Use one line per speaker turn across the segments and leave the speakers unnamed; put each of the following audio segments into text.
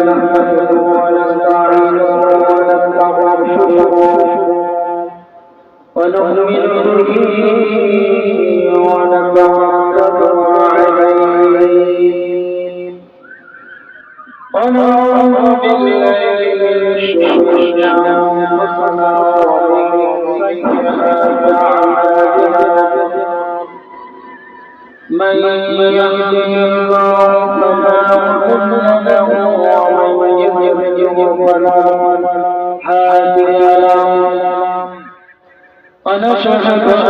نحمده ونستعينه ونستغفره ونؤمن به ونتوكل عليه ونعوذ بالله من شرور أنفسنا ومن سيئات أعمالنا من يهده الله فلا مضل له ومن يضلل فلا هادي له ونشهد أن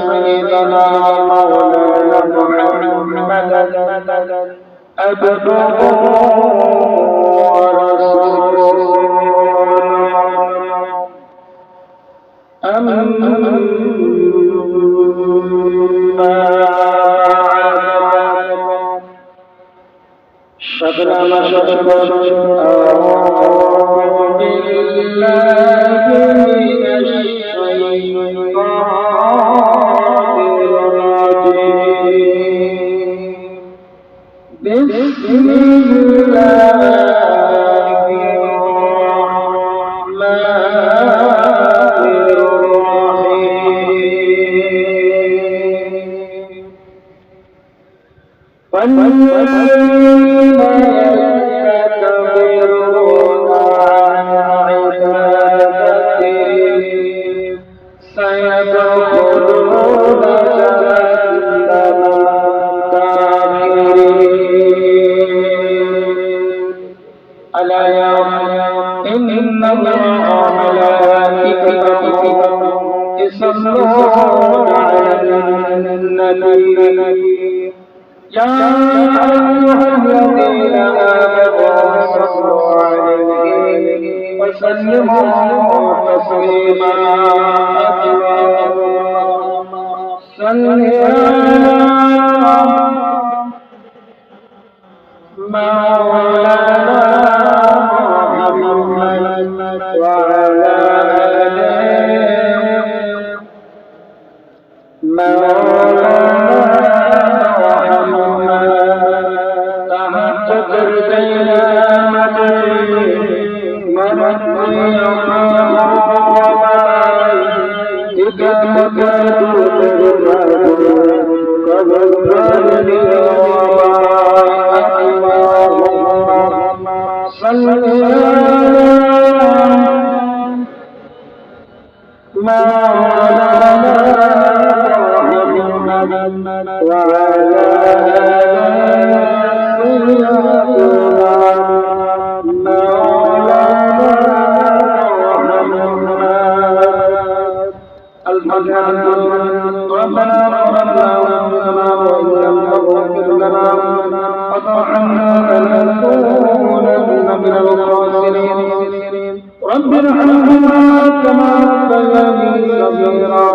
سيدنا مولانا محمدا عبده ورسوله أما شكرا أعوذ بالله من الشيطان الرجيم بسم الله الرحمن الرحيم والذين يستكبرون عن عبادتي سيدخلون جهنم داخرين ألا إن الله وملائكته يصلون على النبي يا أيها الذين آمنوا صلوا عليه وسلموا تسليما صل على مولانا محمد وعلى آله مولانا رب ارحمهما كما ربياني صغيرا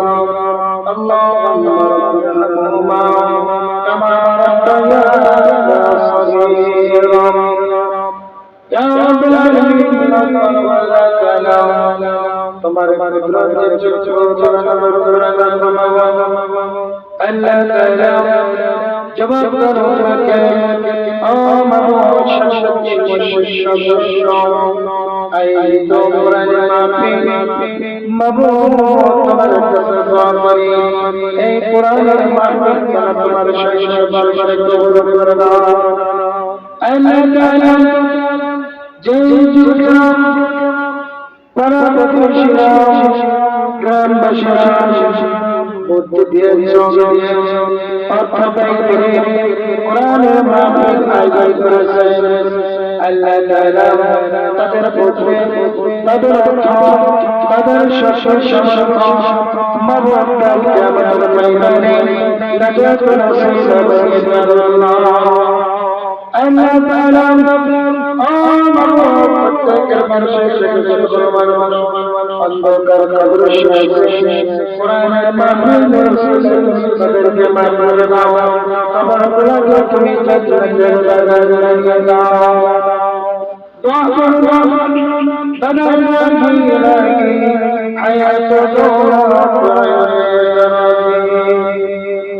اللهم رب ارحمهما كما ربياني صغيرا يا رب العالمين तुम्हारे जवाब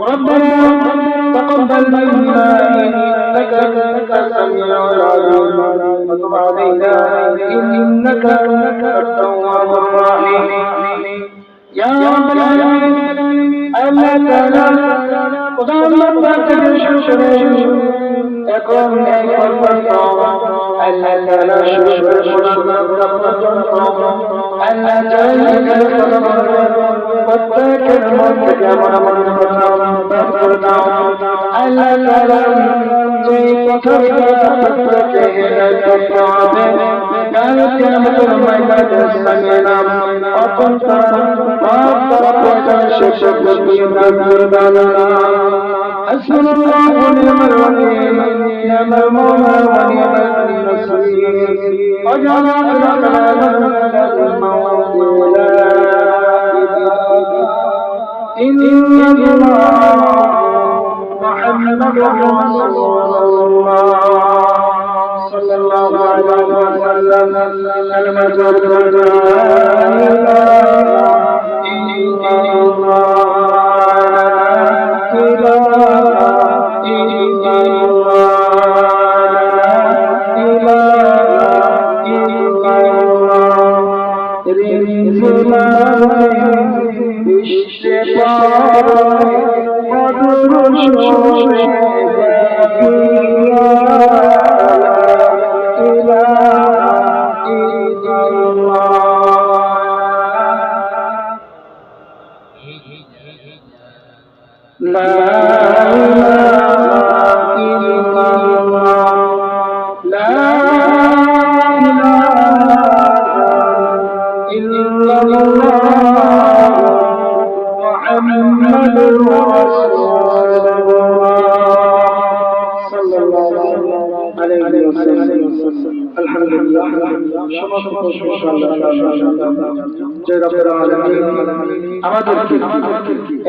ربنا تقبل منا إنك أنت السميع العليم وتب علينا إنك أنت التواب الرحيم يا رب العالمين الله تعالى خدا الله تعالى شكر এখন এই পর্যন্ত আল্লাহ তাআলা শুকর আল্লাহ তাআলা প্রত্যেকের মধ্যে কেমন করে দাও আল্লাহ তাআলা যে কথা প্রত্যেককে হেদায়েত করতে হবে কাল কিয়ামতের ময়দানে সামিনাম অত্যন্ত শেষ দিয়ে দান حسبنا الله ونعم الوكيل نعم المولى ونعم النصير وجعل آخرتنا الموت لا إن الله محمد رسول الله صلى الله عليه وسلم كلمة لا إله إلا الله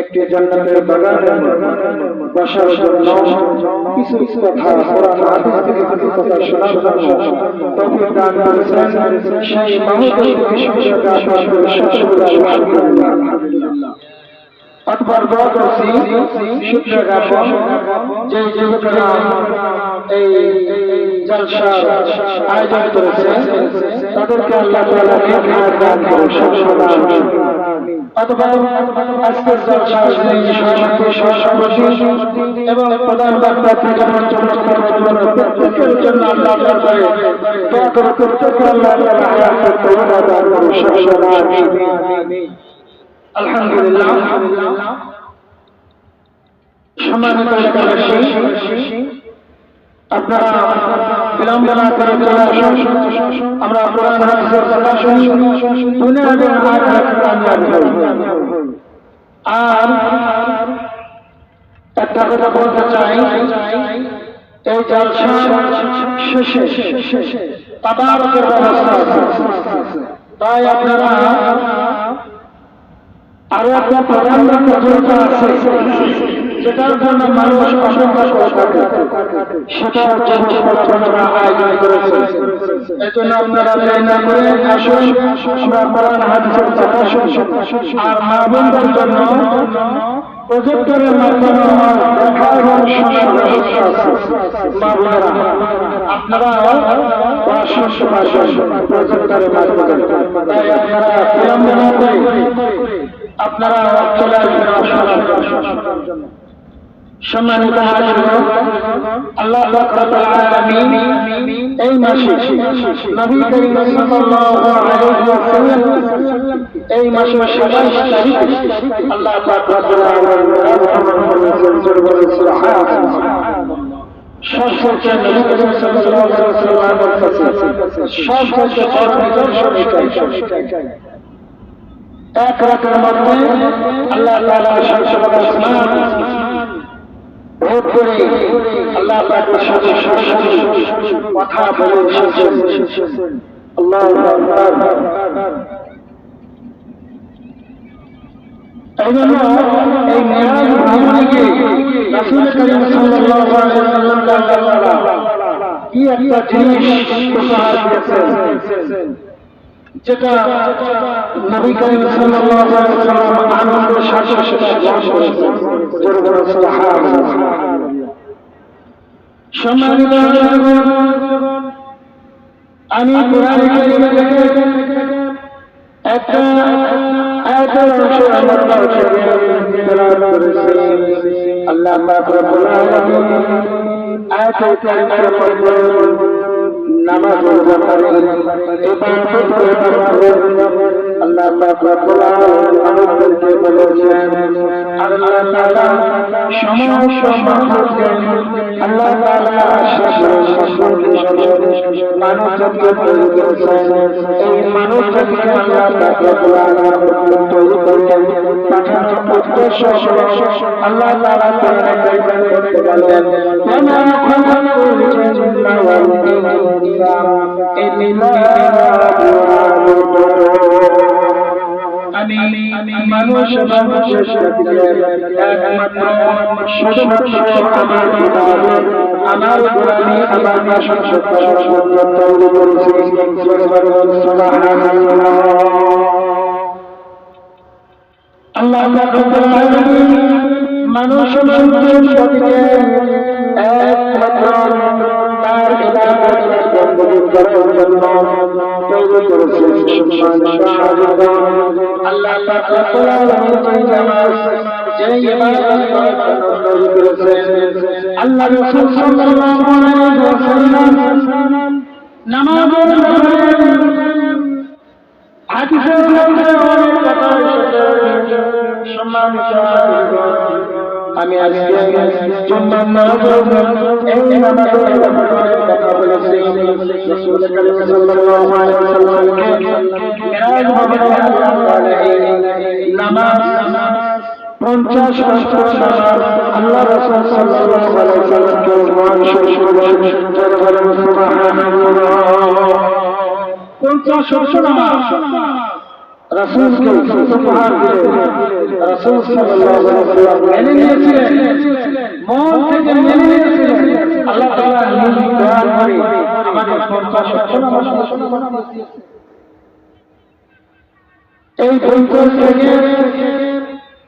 একটি জান্নাতের বাগানে বসার জন্য কিছু কথা কোরআন হাদিস থেকে কিছু কথা শোনার জন্য তৌফিক দান করেছেন সেই মহোদয়কে শুকরিয়া জ্ঞাপন করে আলহামদুলিল্লাহ অতঃপর দোয়া করছি শুকরিয়া জ্ঞাপন যে যুবকরা এই জলসার আয়োজন করেছে তাদেরকে আল্লাহ তাআলা নেক হায়াত দান করুন সবসময় অতঃপর আজকের জলসার সভাপতি এবং প্রধান বক্তা থেকে প্রত্যেকের জন্য আল্লাহ দরবারে দোয়া করতে আল্লাহ তাআলা হায়াত তওবা দান করুন সবসময় আমিন আলহামদুলিল্লাহ সম্মানিত এলাকাবাসী আপনারা বিলম্ব না করে চলে আসুন আমরা কোরআন হাদিসের কথা শুনি দুনিয়া এবং আখিরাতে কামিয়াব হই আর একটা কথা বলতে চাই এই জলসা শেষে তাবারকের ব্যবস্থা আছে তাই আপনারা আরো একটা প্রধান প্রয়োজন আছে যেটার জন্য মানুষ অসংখ্য করে থাকে সেটা যুবকরা আয়োজন করেছে এই জন্য আপনারা দেরি না করে আসুন আমরা কোরআন হাদিসের কথা শুনি আর মা বোনদের জন্য প্রজেক্টরের মাধ্যমে দেখা এবং শোনার ব্যবস্থা আছে মা বোনেরা আপনারা শুনতে পারবেন প্রজেক্টরের মাধ্যমে তাই আপনারা বিলম্ব না করে আপনারা চলে আসবেন জন্য সম্মানিত হাজির আল্লাহ পাক রব্বুল আলামিন এই মাসে নবী করিম সাল্লাল্লাহু আলাইহি ওয়াসাল্লাম এই মাসের 27 তারিখে আল্লাহ পাক রব্বুল আলামিন সুবহানাল্লাহ সবচেয়ে নবী করিম সাল্লাল্লাহু আলাইহি ওয়াসাল্লামের কাছে সবচেয়ে বড় নিদর্শন এটাই এক রাতের মধ্যে আল্লাহ তাআলা সবচেয়ে আসমান ভোট করে আল্লাহ পাকের সাথে সরাসরি কথা বলে এসেছেন আল্লাহু আকবার এইজন্য এই মেরাজ ভ্রমণে গিয়ে রাসূল করিম সাল্লাল্লাহু আলাইহি ওয়াসাল্লাম কি একটা জিনিস উপহার দিয়েছেন যেটা নবী করিম সাল্লাল্লাহু আলাইহি ওয়াসাল্লাম আনন্দের সাথে সাথে গ্রহণ করেছেন। সুবহানাল্লাহ। সম্মানিত আমি কোরআন কারীম থেকে একটা আয়াতের অংশ আমার কাছে তেলাওয়াত করেছি। আল্লাহ পাক রব্বুল আলামিন আয়াতের কারীমের মধ্যে নামাজ রোজা করেন, ইবাদত করেন। আল্লাহ পাক রব্বুল আলামিন আমাদেরকে বলেছেন, আল্লাহ তাআলা সমস্ত মাখলুককে আল্লাহ তাআলা মানবজাতিকে তৈরি করেছেন। এই মানবজাতিকে আল্লাহ পাক রব্বুল আলামিন তৈরি করেছেন, পাঠানোর উদ্দেশ্য হলো আল্লাহ তাআলা কোরআনে কারীমে বলেন, ওয়া মা খালাকুল জিন্না ওয়াল ইনসা ইল্লা আমি মানুষ মানুষের সাথে একমাত্র শুধুমাত্র আমার ইবাদত, আমার গোলামি, আমার প্রশংসা করার জন্য তৈরি করেছি। সুবহানাল্লাহ। আল্লাহ রাব্বুল আলামিন মানুষ মানুষের সাথে একমাত্র তার ইবাদত বন্দী করার জন্য তৈরি করেছেন। আল্লাহ পাক রব্বুল আলামিন যে ইবাদত করার জন্য তৈরি করেছেন, আল্লাহ রাসূল সাল্লাল্লাহু আলাইহি ওয়াসাল্লাম নামাজের ব্যাপারে হাদিসের মধ্যে অনেক কথা এসেছে। সম্মানিত আমি আজকে জুম্মার নামাজে এই নামাজের ব্যাপারে কথা বলেছি। রাসূল কারীম সাল্লাল্লাহু আলাইহি ওয়াসাল্লামকে মিরাজ ভবনে আল্লাহ তাআলা এই নামাজ 50 ওয়াক্ত নামাজ আল্লাহ রাসূল সাল্লাল্লাহু আলাইহি ওয়াসাল্লামকে ওয়ান শেষ করেছেন। সুবহানাল্লাহ। 50 ওয়াক্ত নামাজ রাসূলকে উপহার দিলেন। রাসূল সাল্লাল্লাহু আলাইহি ওয়াসাল্লাম মেনে নিয়েছিলেন, মন থেকে মেনে নিয়েছিলেন। আল্লাহ তাআলা নিজে দয়া করে আমাদের 50 ওয়াক্ত নামাজ এই 50 থেকে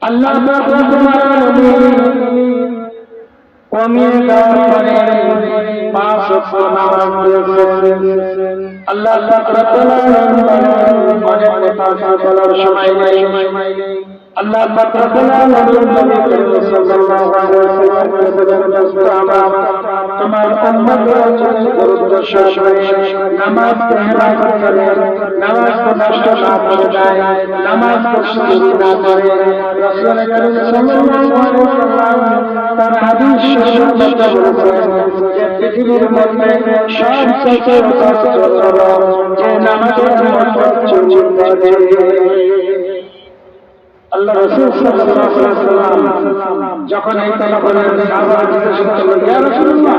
আল্লাহ পাক রব্বুল আলামিন কমিয়ে দেওয়ার পরে 5 ওয়াক্ত নামাজ পড়েছেন। আল্লাহ পাক রব্বুল আলামিন মনে মনে কথা বলার সময় নেই। আল্লাহ পাক রব্বুল আলামিন নবী করিম সাল্লাল্লাহু আলাইহি ওয়াসাল্লামকে বলেন, তোমার উম্মতের জন্য গুরুত্ব সহকারে নামাজকে হেফাজত করে, নামাজকে নষ্ট না করে দেয়, নামাজকে চুরি না করে। রাসূল করিম সাল্লাল্লাহু আলাইহি ওয়াসাল্লাম তার হাদিস শরীফের মধ্যে বলেছেন যে পৃথিবীর মধ্যে সবচেয়ে বড় চোর হলো যে নামাজের মধ্যে চুরি করে। আল্লাহ রাসূল সাল্লাল্লাহু আলাইহি ওয়াসাল্লাম যখন এই কথা বলেন, সাহাবারা জিজ্ঞাসা করলেন, ইয়া রাসূলুল্লাহ,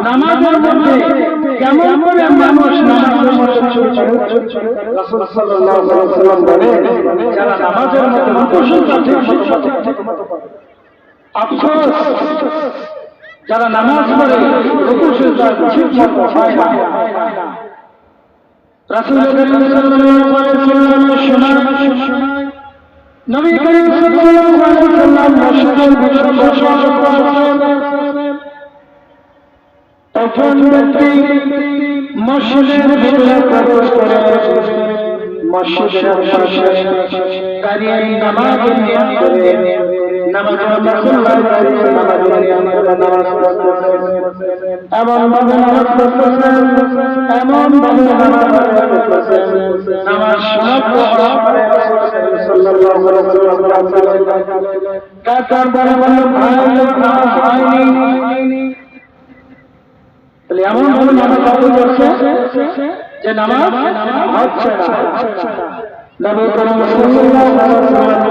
নামাজের মধ্যে কেমন করে মানুষ নামাজের মধ্যে চুরি করে? রাসূল সাল্লাল্লাহু আলাইহি ওয়াসাল্লাম বলেন, যারা নামাজের মধ্যে রুকুটা ঠিক মতো করে। আফসোস, যারা নামাজ পড়ে রুকুটা ঠিক মতো হয় না। রাসূল সাল্লাল্লাহু আলাইহি ওয়াসাল্লামের সময় নবী করিম সাল্লাল্লাহু আলাইহি ওয়াসাল্লাম মসজিদের ভিতরে বসবাস করতেন। তখন ব্যক্তি মসজিদের ভিতরে প্রবেশ করে মসজিদের পাশে দাঁড়িয়ে নামাজ নিয়ত করে নামাজের মুসল্লায় দাঁড়িয়ে নামাজের নিয়ত করে নামাজ পড়তেছেন। এমন ভাবে নামাজ পড়তেছেন, এমন ভাবে নামাজ পড়তেছেন, নামাজ সমাপ্ত হওয়ার পরে সাল্লাল্লাহু আলাইহি ওয়াসাল্লাম কাতার দ্বারা বললেন, ভাই নামাজ হয়নি। তাহলে এমন ভাবে নামাজ পড়তে করছে যে নামাজ হচ্ছে না। নবী করিম সাল্লাল্লাহু আলাইহি ওয়াসাল্লাম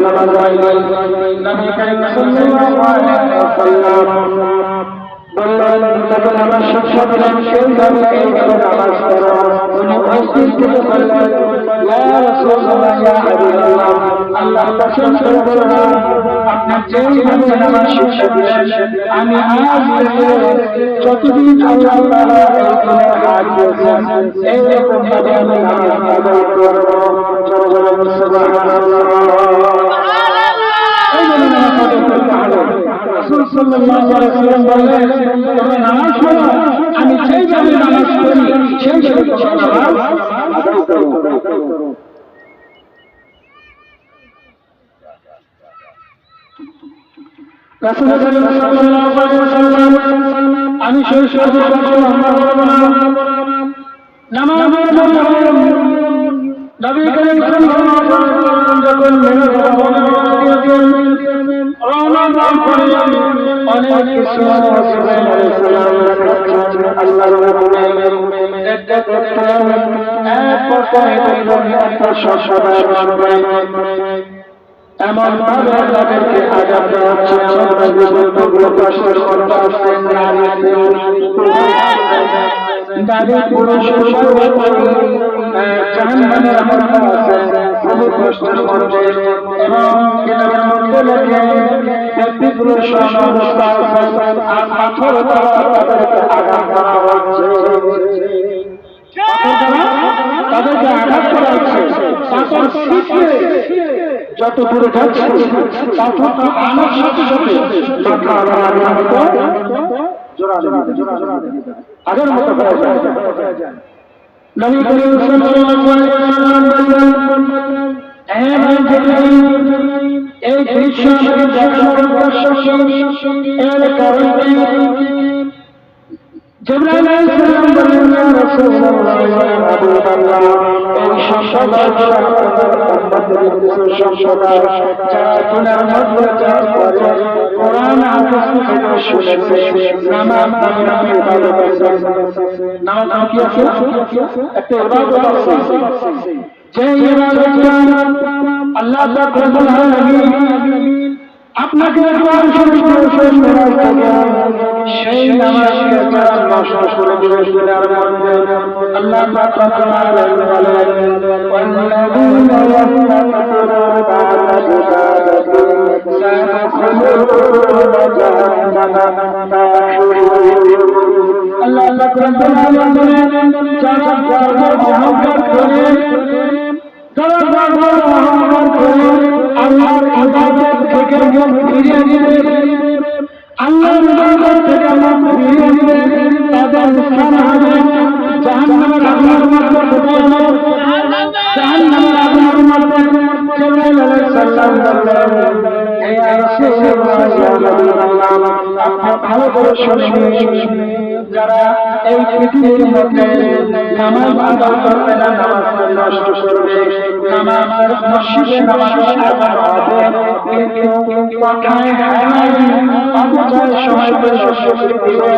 নামাজ হয়নি। নবী করিম সাল্লাল্লাহু আলাইহি ওয়াসাল্লাম বললেন, তখন আমার শিক্ষা দিলেন সেইভাবে এইভাবে নামাজ পড়ো। উনি উপস্থিত থেকে বললেন, ইয়া রাসূলুল্লাহ, ইয়া হাবিবাল্লাহ, আল্লাহ কসম করে বললাম, আপনি যেইভাবে নামাজ শিক্ষা দিলেন, আমি আজ থেকে যতদিন আল্লাহ তাআলা এই দিনের হাত দিয়েছেন এইরকম ভাবে আমি নামাজ আদায় করব। সুবহানাল্লাহ। এই জন্য নামাজ আদায় করতে হবে। রাসূল সাল্লাল্লাহু আলাইহি ওয়াসাল্লাম বললেন, তোমরা নামাজ পড়ো, আমি যেইভাবে নামাজ পড়ি সেইভাবে তোমরা নামাজ আদায় করো। রাসূল সাল্লাল্লাহু আলাইহি ওয়াসাল্লাম আমি শৈশবে নামাজ নবী করিম সাল্লাল্লাহু আলাইহি ওয়াসাল্লাম যখন রওনা করেন অনেক কিছু জিবরাইল আলাইহিস সালাম দেখাচ্ছেন আল্লাহর হুকুমে একটা এক পর্যায়ে দেখলেন একটা শশা এমন ভাবে তাদেরকে আঘাত দেওয়া হচ্ছে, এমন ভাবে বন্ধুগুলো কষ্ট করতে আসছেন, নারী পুরুষের জাহান্নামের মধ্যে আছে, বহু কষ্টের মধ্যে, এবং কিতাবের মধ্যে লেখে ব্যক্তিগুলো সমস্ত আর পাথর দ্বারা তাদেরকে আঘাত করা হচ্ছে, তাদেরকে আঘাত করা হচ্ছে, পাথর শিখে যত দূরে যাচ্ছে পাথরটা আমার সাথে সাথে মাথা আমার মতো আগের মতো হয়ে যায়। নবী করিম সাল্লাল্লাহু আলাইহি ওয়াসাল্লাম বললেন, এই দৃশ্য আমাকে দেখার উদ্দেশ্য এর কারণে জিবরাইল আলাইহিস সালাম বললেন, ইয়া রাসূলুল্লাহ ইয়া হাবিবাল্লাহ, এই সম্প্রদায় সম্প্রদায় যারা গুনার মধ্যে যাওয়ার পরে কোরআন হাদিস থেকে শুনেছে, নামাজ নামে ভালোবাসে, নামাজ কি আছে একটা ইবাদত আছে, যে ইবাদতটা আল্লাহ পাক রব্বুল আলামিন আপনাকে কোরআন শরীফ সেই নামাজকে যারা নষ্ট করে দিবে সেটার মধ্যে আল্লাহ পাক রব্বুল আলামিন বলেন, ওয়াল্লাযীনা ইয়াস্তাকবিরুনা আন ইবাদাতি সায়াদখুলুনা জাহান্নামা দাখিরিন। আল্লাহ পাক রব্বুল আলামিন বলেন, যারা গর্ব অহংকার করে, যারা গর্ব অহংকার করে আল্লাহর ইবাদত থেকে মুখ ফিরিয়ে দিবে, আল্লাহর ইবাদত থেকে মুখ ফিরিয়ে দিবে, তাদের স্থান হবে জাহান্নামের আগুনের মধ্যে ডুবানো, জাহান্নামের আগুনের মধ্যে। জিবরাইল আলাইহিস সালাম বললেন, হে রাসূলুল্লাহ ইয়া হাবিবাল্লাহ, আপনি ভালো করে শুনুন, যারা এই পৃথিবীর মধ্যে নামাজ আদায় করবে না, নামাজ নষ্ট করবে, নামাজ মসজিদে নামাজ আদায় হবে কিন্তু কথায় হারায় অপচয় সময় করে নষ্ট করে দিবে,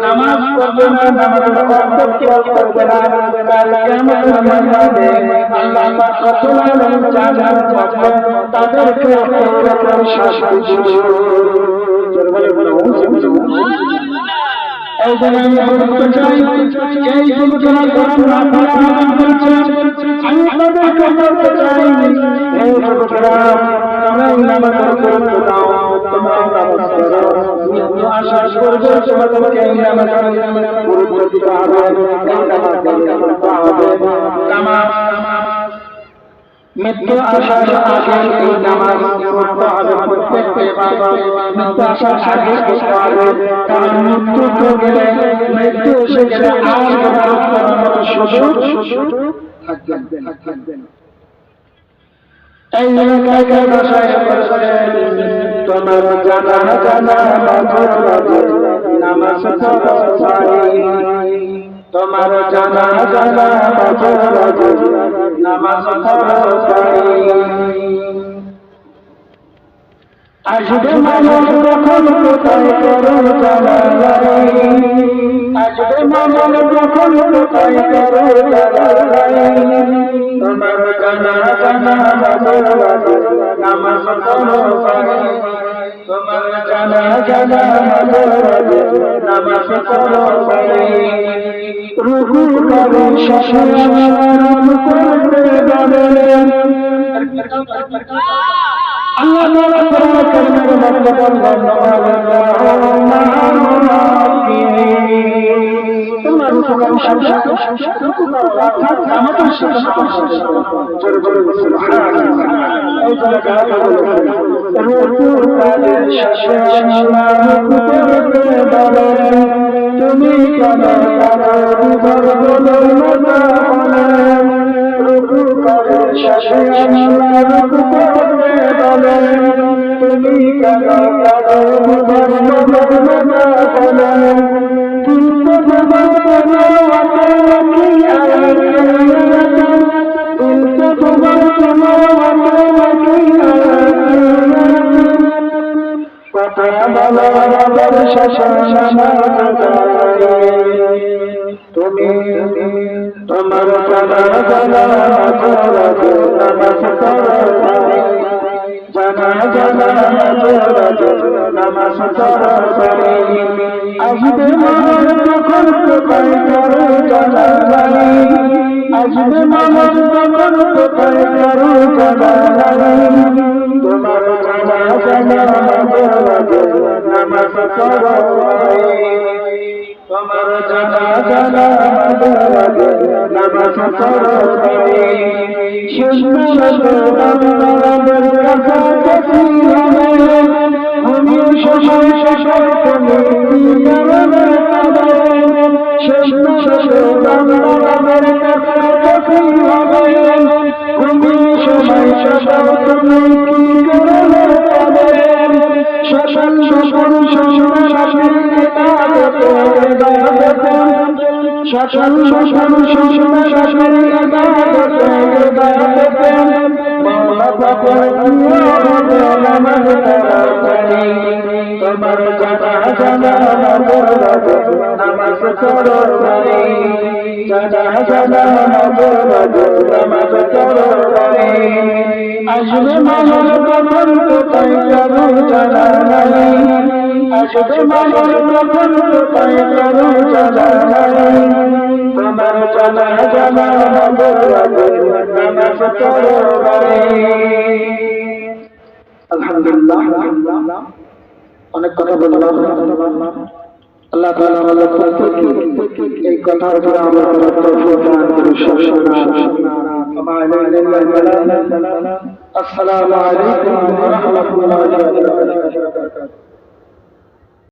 নামাজ পড়বে না, নামাজের অর্থ করবে না, কাল কিয়ামতের ময়দানে আল্লাহ পাক রব্বুল আলামিন জাহান্নাম করবেন, তাদেরকে একরকম শাস্তি দিবেন। এই জন্য আমি বলতে চাই, এই যুবকরা কোরআন আমি আপনাদেরকে বলতে চাই, এই যুবকরা তোমরা নামাজ পড়তে দাও, তোমরা নামাজ পড়ো, মৃত্যু আশা করবে তোমাদেরকে এই নামাজের গুরুত্ব দিতে হবে, এই নামাজ পড়তে হবে। মৃত্যু আসার আগে এই নামাজ পড়তে হবে, প্রত্যেককে মৃত্যু আসার আগে পড়তে হবে, কারণ মৃত্যু তো গেলে, মৃত্যু এসে গেলে আর ইবাদত করার মতো সুযোগ থাকবে না। এই এলাকায় বাসায় তোমার জানা নামাজ পড়ো ভাই, তোমার জানা নামাজ পড়ো ভাই। আসবে মানব যখন কোথায় করো জানালাই, আসবে মানব যখন কোথায় করো জানালাই, তোমার জানা নামাজ পড়ো ভাই, তোমার জানা নামাজ পড়ো ভাই। রুকু করে শাসন করতে বলেন আল্লাহ তাআলা কোরআন কারীমের মধ্যে বলেন, তোমরা রুকু করে রুকু করো অর্থাৎ আমাদের জোরে বলুন সুবহানাল্লাহ। এই জায়গায় রুকু করে শেষে আল্লাহ করতে বলেন তুমি কেন কারো বিভর বলো না বলেন রুকু করে শেষে আল্লাহ করতে বলেন তুমি কেন কারো বিভর বলো না বলেন কিন্তু তোমার কোনো কি আর কিন্তু তোমার কোনো কি কথা বলার তুমি তোমার জানা জানা নামাজ পড়ো জানা জানা নামাজ পড়ো আসবে মন তখন কোথায় করো জানা জানি আসবে মন তখন কোথায় করো জানা জানি তোমার জানা জানা নামাজ পড়ো তোমার জানা জানা নামাজ পড়ো সুন্দর কাছাকাছি আমি সময় শেষে তুমি সুন্দর কাছাকাছি আমি সময় শেষে তুমি কি করবে শশান শশান শশান শশান শশান শশান শশান শশান তোমার জানা জানা নামাজ পড়ো জানা জানা নামাজ পড়ো আসবে মানব কখন কোথায় করো জানা নাই আসবে মানব কখন কোথায় করো জানা নাই তোমার জানা জানা নামাজ পড়ো আলহামদুলিল্লাহ অনেক কথা বললাম আল্লাহ তাআলা আমাদের প্রত্যেককে এই কথার উপরে আমল করার তৌফিক দান করুন আসসালামু আলাইকুম ওয়া রাহমাতুল্লাহি ওয়া বারাকাতুহু